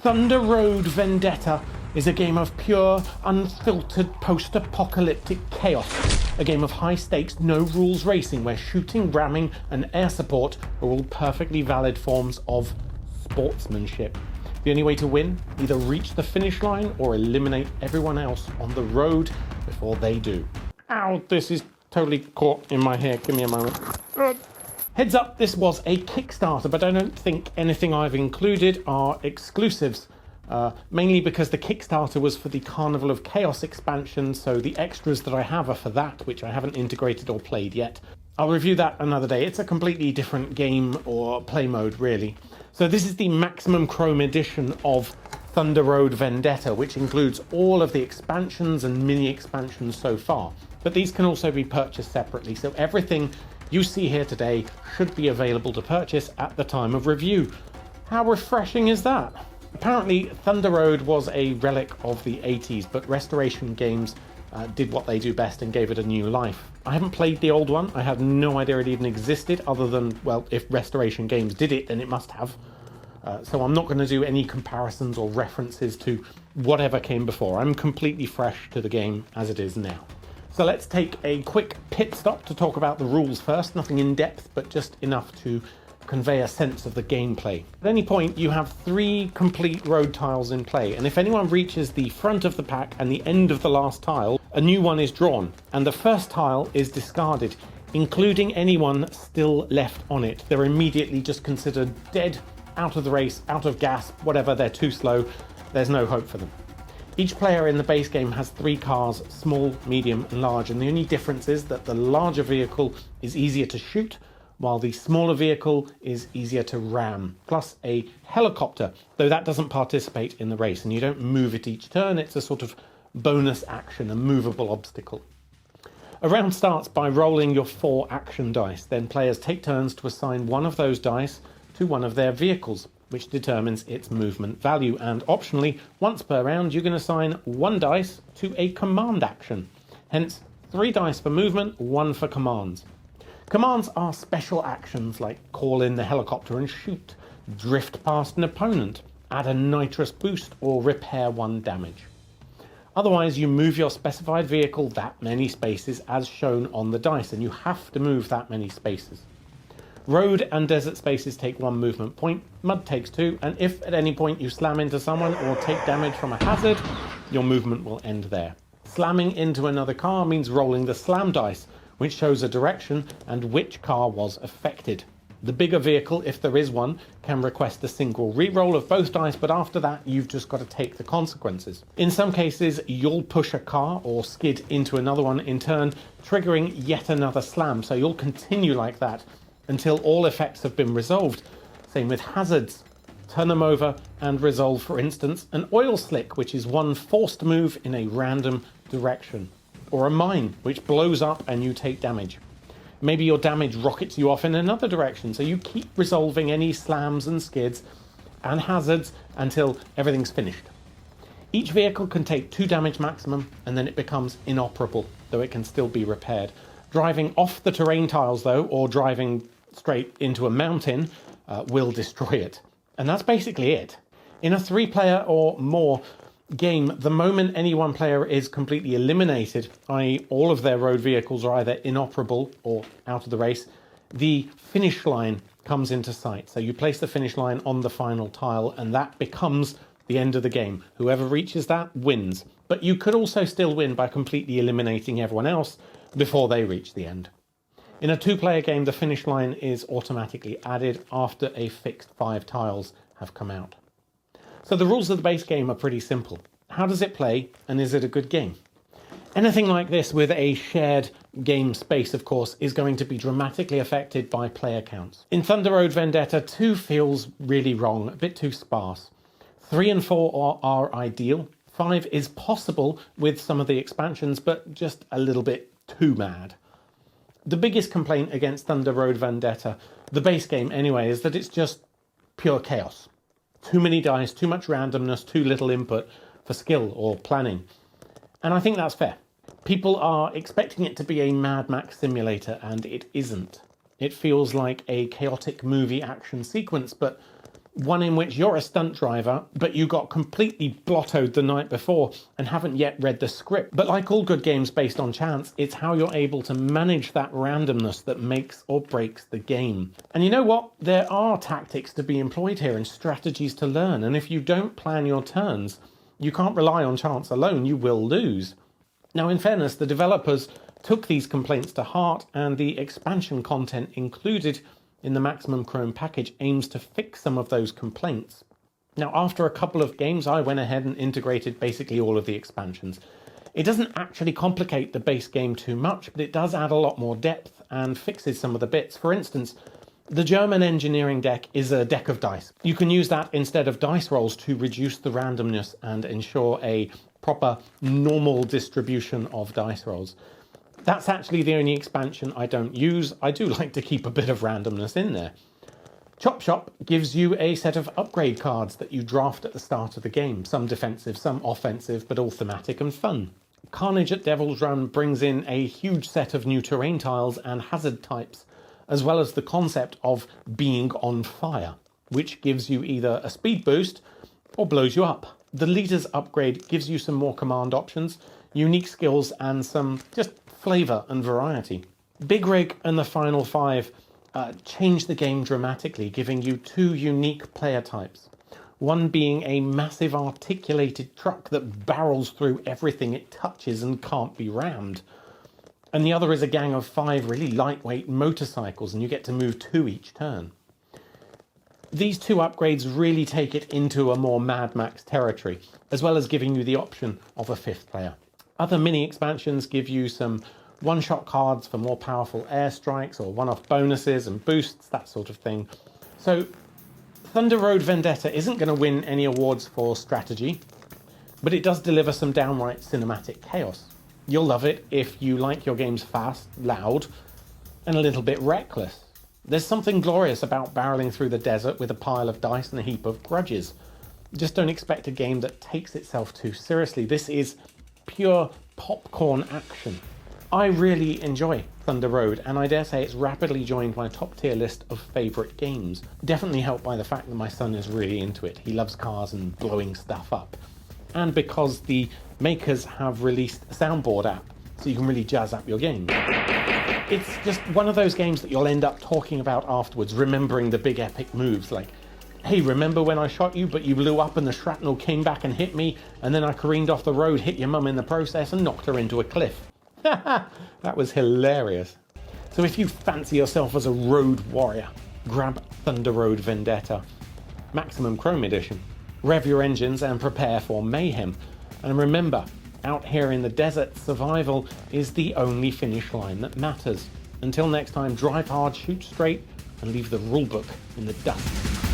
Thunder Road Vendetta is a game of pure, unfiltered post-apocalyptic chaos. A game of high-stakes, no-rules racing where shooting, ramming and air support are all perfectly valid forms of sportsmanship. The only way to win, either reach the finish line or eliminate everyone else on the road before they do. Ow, this is totally caught in my hair. Give me a moment. Heads up, this was a Kickstarter, but I don't think anything I've included are exclusives. Mainly because the Kickstarter was for the Carnival of Chaos expansion, so the extras that I have are for that, which I haven't integrated or played yet. I'll review that another day. It's a completely different game or play mode, really. So this is the Maximum Chrome edition of Thunder Road Vendetta, which includes all of the expansions and mini-expansions so far. But these can also be purchased separately, so everything you see here today should be available to purchase at the time of review. How refreshing is that? Apparently, Thunder Road was a relic of the 80s, but Restoration Games did what they do best and gave it a new life. I haven't played the old one. I had no idea it even existed, other than, well, if Restoration Games did it, then it must have. So I'm not going to do any comparisons or references to whatever came before. I'm completely fresh to the game as it is now. So let's take a quick pit stop to talk about the rules first. Nothing in depth, but just enough to convey a sense of the gameplay. At any point, you have 3 complete road tiles in play, and if anyone reaches the front of the pack and the end of the last tile, a new one is drawn, and the first tile is discarded, including anyone still left on it. They're immediately just considered dead, out of the race, out of gas, whatever, they're too slow, there's no hope for them. Each player in the base game has 3 cars, small, medium and large, and the only difference is that the larger vehicle is easier to shoot, while the smaller vehicle is easier to ram, plus a helicopter, though that doesn't participate in the race and you don't move it each turn. It's a sort of bonus action, a movable obstacle. A round starts by rolling your 4 action dice. Then players take turns to assign one of those dice to one of their vehicles, which determines its movement value. And optionally, once per round, you can assign 1 dice to a command action. Hence, 3 dice for movement, 1 for commands. Commands are special actions like call in the helicopter and shoot, drift past an opponent, add a nitrous boost, or repair 1 damage. Otherwise, you move your specified vehicle that many spaces as shown on the dice, and you have to move that many spaces. Road and desert spaces take 1 movement point, mud takes 2, and if at any point you slam into someone or take damage from a hazard, your movement will end there. Slamming into another car means rolling the slam dice, which shows a direction and which car was affected. The bigger vehicle, if there is one, can request a single re-roll of both dice, but after that you've just got to take the consequences. In some cases, you'll push a car or skid into another one in turn, triggering yet another slam, so you'll continue like that until all effects have been resolved. Same with hazards. Turn them over and resolve, for instance, an oil slick, which is one forced move in a random direction. Or a mine, which blows up and you take damage. Maybe your damage rockets you off in another direction, so you keep resolving any slams and skids and hazards until everything's finished. Each vehicle can take 2 damage maximum, and then it becomes inoperable, though it can still be repaired. Driving off the terrain tiles, though, or driving straight into a mountain, will destroy it. And that's basically it. In a 3-player or more game, the moment any one player is completely eliminated, i.e. all of their road vehicles are either inoperable or out of the race, the finish line comes into sight. So you place the finish line on the final tile and that becomes the end of the game. Whoever reaches that wins. But you could also still win by completely eliminating everyone else before they reach the end. In a 2-player game, the finish line is automatically added after a fixed 5 tiles have come out. So the rules of the base game are pretty simple. How does it play, and is it a good game? Anything like this with a shared game space, of course, is going to be dramatically affected by player counts. In Thunder Road Vendetta, 2 feels really wrong, a bit too sparse. 3 and 4 are ideal. 5 is possible with some of the expansions, but just a little bit too mad. The biggest complaint against Thunder Road Vendetta, the base game anyway, is that it's just pure chaos. Too many dice, too much randomness, too little input for skill or planning. And I think that's fair. People are expecting it to be a Mad Max simulator, and it isn't. It feels like a chaotic movie action sequence, but one in which you're a stunt driver, but you got completely blottoed the night before and haven't yet read the script. But like all good games based on chance, it's how you're able to manage that randomness that makes or breaks the game. And you know what? There are tactics to be employed here and strategies to learn, and if you don't plan your turns, you can't rely on chance alone, you will lose. Now, in fairness, the developers took these complaints to heart, and the expansion content included in the Maximum Chrome package aims to fix some of those complaints. Now, after a couple of games, I went ahead and integrated basically all of the expansions. It doesn't actually complicate the base game too much, but it does add a lot more depth and fixes some of the bits. For instance, the German engineering deck is a deck of dice. You can use that instead of dice rolls to reduce the randomness and ensure a proper normal distribution of dice rolls. That's actually the only expansion I don't use. I do like to keep a bit of randomness in there. Chop Shop gives you a set of upgrade cards that you draft at the start of the game. Some defensive, some offensive, but all thematic and fun. Carnage at Devil's Run brings in a huge set of new terrain tiles and hazard types, as well as the concept of being on fire, which gives you either a speed boost or blows you up. The Leader's upgrade gives you some more command options, unique skills, and some just flavour and variety. Big Rig and the Final Five change the game dramatically, giving you two unique player types. One being a massive articulated truck that barrels through everything it touches and can't be rammed. And the other is a gang of 5 really lightweight motorcycles, and you get to move 2 each turn. These 2 upgrades really take it into a more Mad Max territory, as well as giving you the option of a 5th player. Other mini expansions give you some one-shot cards for more powerful airstrikes or one-off bonuses and boosts, that sort of thing. So Thunder Road Vendetta isn't going to win any awards for strategy, but it does deliver some downright cinematic chaos. You'll love it if you like your games fast, loud, and a little bit reckless. There's something glorious about barreling through the desert with a pile of dice and a heap of grudges. Just don't expect a game that takes itself too seriously. This is pure popcorn action. I really enjoy Thunder Road, and I dare say it's rapidly joined my top tier list of favourite games. Definitely helped by the fact that my son is really into it. He loves cars and blowing stuff up. And because the makers have released a soundboard app, so you can really jazz up your game. It's just one of those games that you'll end up talking about afterwards, remembering the big epic moves like, hey, remember when I shot you, but you blew up and the shrapnel came back and hit me, and then I careened off the road, hit your mum in the process, and knocked her into a cliff. That was hilarious. So if you fancy yourself as a road warrior, grab Thunder Road Vendetta, Maximum Chrome Edition. Rev your engines and prepare for mayhem. And remember, out here in the desert, survival is the only finish line that matters. Until next time, drive hard, shoot straight, and leave the rulebook in the dust.